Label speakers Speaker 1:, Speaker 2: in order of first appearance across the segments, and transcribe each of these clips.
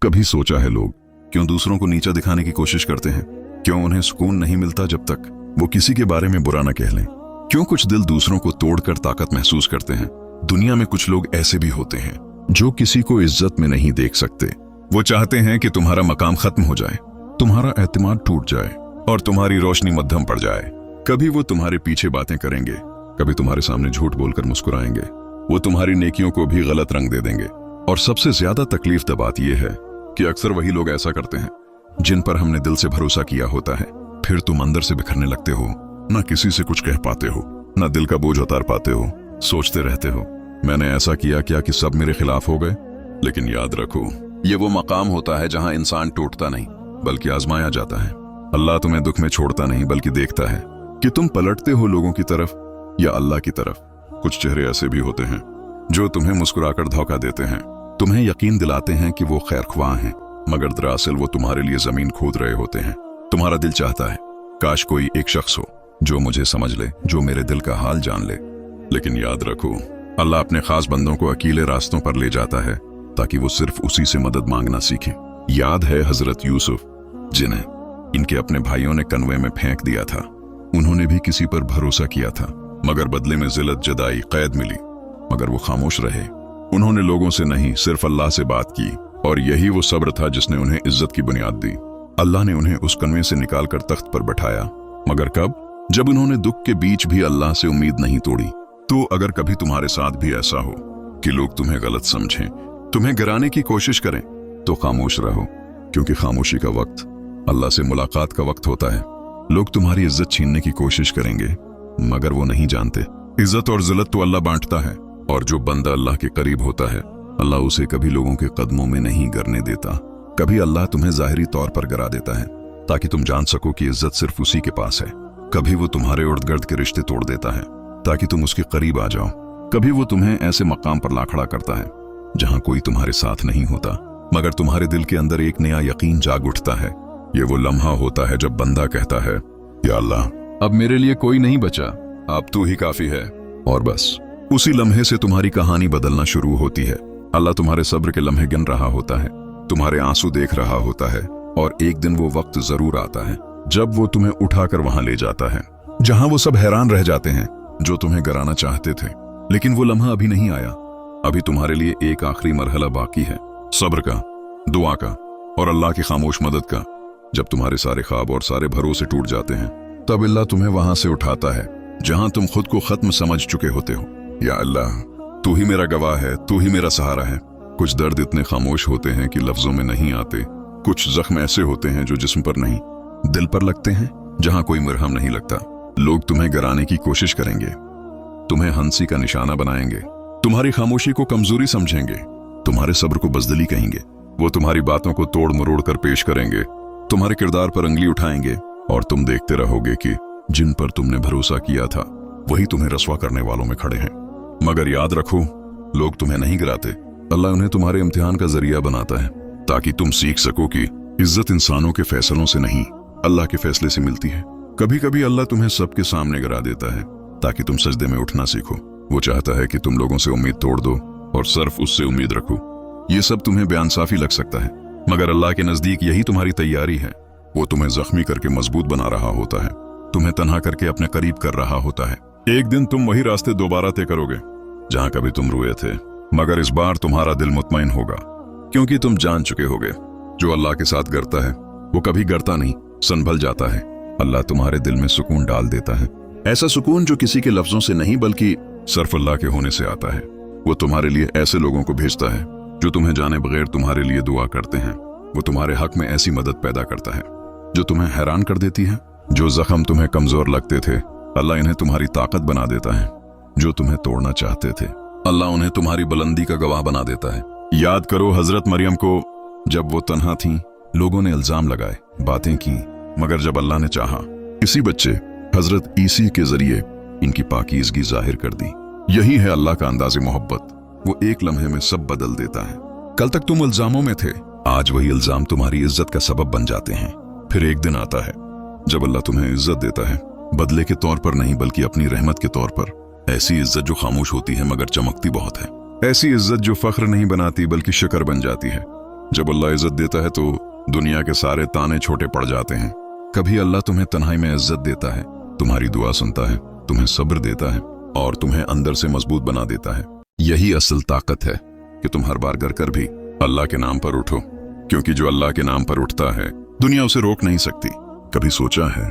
Speaker 1: कभी सोचा है लोग क्यों दूसरों को नीचा दिखाने की कोशिश करते हैं? क्यों उन्हें सुकून नहीं मिलता जब तक वो किसी के बारे में बुरा न कह लें? क्यों कुछ दिल दूसरों को तोड़कर ताकत महसूस करते हैं? दुनिया में कुछ लोग ऐसे भी होते हैं जो किसी को इज्जत में नहीं देख सकते। वो चाहते हैं कि तुम्हारा मकाम खत्म हो जाए, तुम्हारा एतमाद टूट जाए और तुम्हारी रोशनी मध्यम पड़ जाए। कभी वो तुम्हारे पीछे बातें करेंगे, कभी तुम्हारे सामने झूठ बोलकर मुस्कुराएंगे। वो तुम्हारी नेकियों को भी गलत रंग दे देंगे। और सबसे ज्यादा तकलीफ दह बात यह है कि अक्सर वही लोग ऐसा करते हैं जिन पर हमने दिल से भरोसा किया होता है। फिर तुम अंदर से बिखरने लगते हो, ना किसी से कुछ कह पाते हो, ना दिल का बोझ उतार पाते हो। सोचते रहते हो मैंने ऐसा किया क्या कि सब मेरे खिलाफ हो गए। लेकिन याद रखो, ये वो मकाम होता है जहां इंसान टूटता नहीं बल्कि आजमाया जाता है। अल्लाह तुम्हें दुख में छोड़ता नहीं बल्कि देखता है कि तुम पलटते हो लोगों की तरफ या अल्लाह की तरफ। कुछ चेहरे ऐसे भी होते हैं जो तुम्हें मुस्कुराकर धोखा देते हैं, तुम्हें यकीन दिलाते हैं कि वो खैरख्वाह हैं, मगर दरअसल वो तुम्हारे लिए जमीन खोद रहे होते हैं। तुम्हारा दिल चाहता है काश कोई एक शख्स हो जो मुझे समझ ले, जो मेरे दिल का हाल जान ले। लेकिन याद रखो, अल्लाह अपने खास बंदों को अकेले रास्तों पर ले जाता है ताकि वो सिर्फ उसी से मदद मांगना सीखें। याद है हजरत यूसुफ, जिन्हें इनके अपने भाइयों ने कन्वे में फेंक दिया था। उन्होंने भी किसी पर भरोसा किया था, मगर बदले में जिल्लत जदाई, कैद मिली, मगर वो खामोश रहे। उन्होंने लोगों से नहीं, सिर्फ अल्लाह से बात की, और यही वो सब्र था जिसने उन्हें इज्जत की बुनियाद दी। अल्लाह ने उन्हें उस कन्वे से निकालकर तख्त पर बैठाया, मगर कब? जब उन्होंने दुख के बीच भी अल्लाह से उम्मीद नहीं तोड़ी। तो अगर कभी तुम्हारे साथ भी ऐसा हो कि लोग तुम्हें गलत समझें, तुम्हें गिराने की कोशिश करें, तो खामोश रहो, क्योंकि खामोशी का वक्त अल्लाह से मुलाकात का वक्त होता है। लोग तुम्हारी इज्जत छीनने की कोशिश करेंगे, मगर वो नहीं जानते इज्जत और जिल्लत तो अल्लाह बांटता है, और जो बंदा अल्लाह के करीब होता है अल्लाह उसे कभी लोगों के कदमों में नहीं गिरने देता। कभी अल्लाह तुम्हें जाहिरी तौर पर गिरा देता है ताकि तुम जान सको कि इज्जत सिर्फ उसी के पास है। कभी वो तुम्हारे इर्द गिर्द के रिश्ते तोड़ देता है ताकि तुम उसके करीब आ जाओ। कभी वो तुम्हें ऐसे मकाम पर ला खड़ा करता है जहां कोई तुम्हारे साथ नहीं होता, मगर तुम्हारे दिल के अंदर एक नया यकीन जाग उठता है। ये वो लम्हा होता है जब बंदा कहता है, या अल्लाह, अब मेरे लिए कोई नहीं बचा, अब तू ही काफी है। और बस उसी लम्हे से तुम्हारी कहानी बदलना शुरू होती है। अल्लाह तुम्हारे सब्र के लम्हे गिन रहा होता है, तुम्हारे आंसू देख रहा होता है, और एक दिन वो वक्त जरूर आता है जब वो तुम्हें उठाकर वहां ले जाता है जहां वो सब हैरान रह जाते हैं जो तुम्हें गिराना चाहते थे। लेकिन वो लम्हा अभी नहीं आया। अभी तुम्हारे लिए एक आखिरी मरहला बाकी है, सब्र का, दुआ का और अल्लाह की खामोश मदद का। जब तुम्हारे सारे ख्वाब और सारे भरोसे टूट जाते हैं, तब अल्लाह तुम्हें वहां से उठाता है जहां तुम खुद को खत्म समझ चुके होते हो। या अल्लाह, तू ही मेरा गवाह है, तू ही मेरा सहारा है। कुछ दर्द इतने खामोश होते हैं कि लफ्जों में नहीं आते। कुछ जख्म ऐसे होते हैं जो जिस्म पर नहीं, दिल पर लगते हैं, जहां कोई मरहम नहीं लगता। लोग तुम्हें गिराने की कोशिश करेंगे, तुम्हें हंसी का निशाना बनाएंगे, तुम्हारी खामोशी को कमजोरी समझेंगे, तुम्हारे सब्र को बज़दिली कहेंगे। वो तुम्हारी बातों को तोड़ मरोड़ कर पेश करेंगे, तुम्हारे किरदार पर अंगली उठाएंगे, और तुम देखते रहोगे कि जिन पर तुमने भरोसा किया था वही तुम्हें रस्वा करने वालों में खड़े हैं। मगर याद रखो, लोग तुम्हें नहीं गिराते, अल्लाह उन्हें तुम्हारे इम्तिहान का जरिया बनाता है ताकि तुम सीख सको कि इज्जत इंसानों के फैसलों से नहीं, अल्लाह के फैसले से मिलती है। कभी कभी अल्लाह तुम्हें सबके सामने गिरा देता है ताकि तुम सजदे में उठना सीखो। वो चाहता है कि तुम लोगों से उम्मीद तोड़ दो और सिर्फ उससे उम्मीद रखो। ये सब तुम्हें बेइंसाफी लग सकता है, मगर अल्लाह के नजदीक यही तुम्हारी तैयारी है। वो तुम्हें जख्मी करके मजबूत बना रहा होता है, तुम्हें तन्हा करके अपने करीब कर रहा होता है। एक दिन तुम वही रास्ते दोबारा तय करोगे जहां कभी तुम रुए थे, मगर इस बार तुम्हारा दिल मुतमईन होगा, क्योंकि तुम जान चुके होगे जो अल्लाह के साथ गिरता है वो कभी गिरता नहीं, संभल जाता है। अल्लाह तुम्हारे दिल में सुकून डाल देता है, ऐसा सुकून जो किसी के लफ्जों से नहीं बल्कि सिर्फ अल्लाह के होने से आता है। वो तुम्हारे लिए ऐसे लोगों को भेजता है जो तुम्हें जाने बगैर तुम्हारे लिए दुआ करते हैं। वो तुम्हारे हक में ऐसी मदद पैदा करता है जो तुम्हें हैरान कर देती है। जो जख्म तुम्हें कमजोर लगते थे, अल्लाह इन्हें तुम्हारी ताकत बना देता है। जो तुम्हें तोड़ना चाहते थे, अल्लाह उन्हें तुम्हारी बुलंदी का गवाह बना देता है। याद करो हजरत मरियम को, जब वो तन्हा थी, लोगों ने इल्जाम लगाए, बातें की, मगर जब अल्लाह ने चाहा, इसी बच्चे हजरत ईसी के जरिए इनकी पाकीज़गी जाहिर कर दी। यही है अल्लाह का अंदाज़े मोहब्बत। वो एक लम्हे में सब बदल देता है। कल तक तुम इल्जामों में थे, आज वही इल्जाम तुम्हारी इज्जत का सबब बन जाते हैं। फिर एक दिन आता है जब अल्लाह तुम्हें इज्जत देता है, बदले के तौर पर नहीं बल्कि अपनी रहमत के तौर पर। ऐसी इज्जत जो खामोश होती है मगर चमकती बहुत है। ऐसी इज्जत जो फख्र नहीं बनाती बल्कि शुक्र बन जाती है। जब अल्लाह इज्जत देता है तो दुनिया के सारे ताने छोटे पड़ जाते हैं। कभी अल्लाह तुम्हें तन्हाई में इज्जत देता है, तुम्हारी दुआ सुनता है, तुम्हें सब्र देता है और तुम्हें अंदर से मजबूत बना देता है। यही असल ताकत है कि तुम हर बार गर कर भी अल्लाह के नाम पर उठो, क्योंकि जो अल्लाह के नाम पर उठता है दुनिया उसे रोक नहीं सकती। कभी सोचा है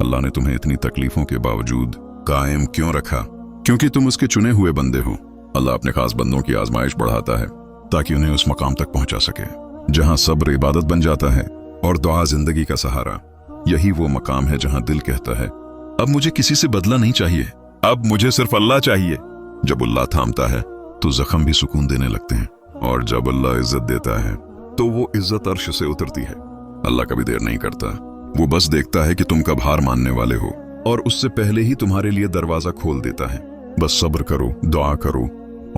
Speaker 1: अल्लाह ने तुम्हें इतनी तकलीफों के बावजूद कायम क्यों रखा? क्योंकि तुम उसके चुने हुए बंदे हो। अल्लाह अपने खास बंदों की आजमाइश बढ़ाता है ताकि उन्हें उस मकाम तक पहुंचा सके जहां सब्र इबादत बन जाता है और दुआ जिंदगी का सहारा। यही वो मकाम है जहां दिल कहता है अब मुझे किसी से बदला नहीं चाहिए, अब मुझे सिर्फ अल्लाह चाहिए। जब अल्लाह थामता है तो जख्म भी सुकून देने लगते हैं, और जब अल्लाह इज्जत देता है तो वो इज्जत अर्श से उतरती है। अल्लाह कभी देर नहीं करता, वो बस देखता है कि तुम कब हार मानने वाले हो और उससे पहले ही तुम्हारे लिए दरवाजा खोल देता है। बस सब्र करो, दुआ करो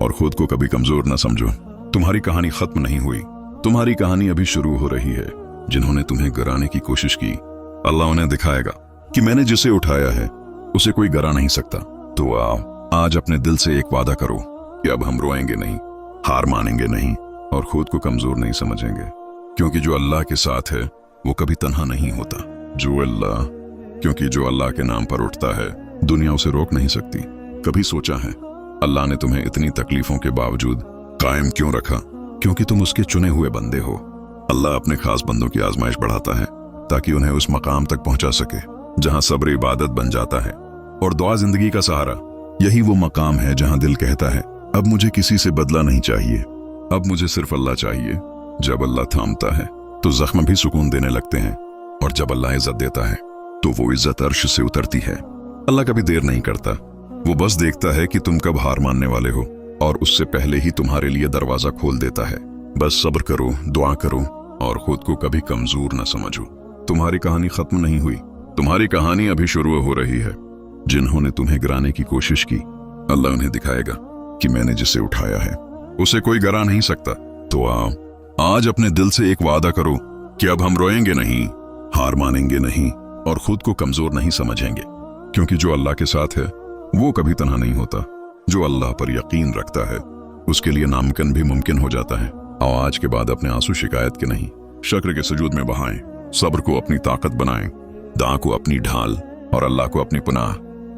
Speaker 1: और खुद को कभी कमजोर न समझो। तुम्हारी कहानी खत्म नहीं हुई, तुम्हारी कहानी अभी शुरू हो रही है। जिन्होंने तुम्हें गिराने की कोशिश की, अल्लाह उन्हें दिखाएगा कि मैंने जिसे उठाया है उसे कोई गिरा नहीं सकता। तो आओ आज अपने दिल से एक वादा करो कि अब हम रोएंगे नहीं, हार मानेंगे नहीं और खुद को कमजोर नहीं समझेंगे, क्योंकि जो अल्लाह के साथ है वो कभी तन्हा नहीं होता। क्योंकि जो अल्लाह के नाम पर उठता है दुनिया उसे रोक नहीं सकती। कभी सोचा है अल्लाह ने तुम्हें इतनी तकलीफों के बावजूद कायम क्यों रखा? क्योंकि तुम उसके चुने हुए बंदे हो। अल्लाह अपने खास बंदों की आजमाइश बढ़ाता है ताकि उन्हें उस मकाम तक पहुंचा सके जहां सब्र इबादत बन जाता है और दुआ जिंदगी का सहारा। यही वो मकाम है जहां दिल कहता है अब मुझे किसी से बदला नहीं चाहिए, अब मुझे सिर्फ अल्लाह चाहिए। जब अल्लाह थामता है तो जख्म भी सुकून देने लगते हैं, और जब अल्लाह इज्जत देता है तो वो इज्जत अर्श से उतरती है। अल्लाह कभी देर नहीं करता, वो बस देखता है कि तुम कब हार मानने वाले हो और उससे पहले ही तुम्हारे लिए दरवाजा खोल देता है। बस सब्र करो, दुआ करो और खुद को कभी कमजोर न समझो। तुम्हारी कहानी खत्म नहीं हुई, तुम्हारी कहानी अभी शुरू हो रही है। जिन्होंने तुम्हें गिराने की कोशिश की, अल्लाह उन्हें दिखाएगा कि मैंने जिसे उठाया है उसे कोई गिरा नहीं सकता। तो आओ आज अपने दिल से एक वादा करो कि अब हम रोएंगे नहीं, हार मानेंगे नहीं और खुद को कमजोर नहीं समझेंगे, क्योंकि जो अल्लाह के साथ है वो कभी तन्हा नहीं होता। जो अल्लाह पर यकीन रखता है उसके लिए नामुमकिन भी मुमकिन हो जाता है। आओ आज के बाद अपने आंसू शिकायत के नहीं, शुक्र के सुजूद में बहाएं, सब्र को अपनी ताकत बनाएं, दुआ को अपनी ढाल और अल्लाह को अपनी पनाह।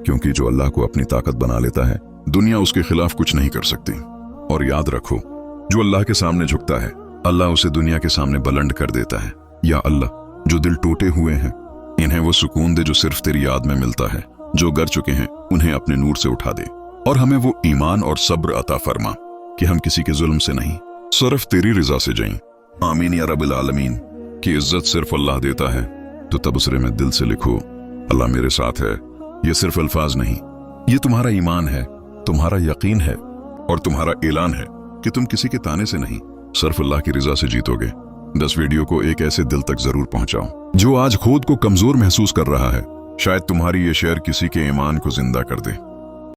Speaker 1: क्योंकि जो अल्लाह को अपनी ताकत बना लेता है दुनिया उसके खिलाफ कुछ नहीं कर सकती। और याद रखो, जो अल्लाह के सामने झुकता है अल्लाह उसे दुनिया के सामने बुलंद कर देता है। या अल्लाह जो दिल टूटे हुए हैं इन्हें वो सुकून दे जो सिर्फ तेरी याद में मिलता है। जो गर चुके हैं उन्हें अपने नूर से उठा दे और हमें वो ईमान और सब्र अता फरमा कि हम किसी के जुल्म से नहीं, सिर्फ तेरी रिजा से जाएं। आमीन या रब्बिल आलमीन। कि इज्जत सिर्फ अल्लाह देता है, तो तबसरे में दिल से लिखो अल्लाह मेरे साथ है। ये सिर्फ अल्फाज नहीं, ये तुम्हारा ईमान है, तुम्हारा यकीन है और तुम्हारा ऐलान है कि तुम किसी के ताने से नहीं, सिर्फ अल्लाह की रिजा से जीतोगे। 10 वीडियो को एक ऐसे दिल तक जरूर पहुंचाओ जो आज खुद को कमजोर महसूस कर रहा है। शायद तुम्हारी ये शेयर किसी के ईमान को जिंदा कर दे।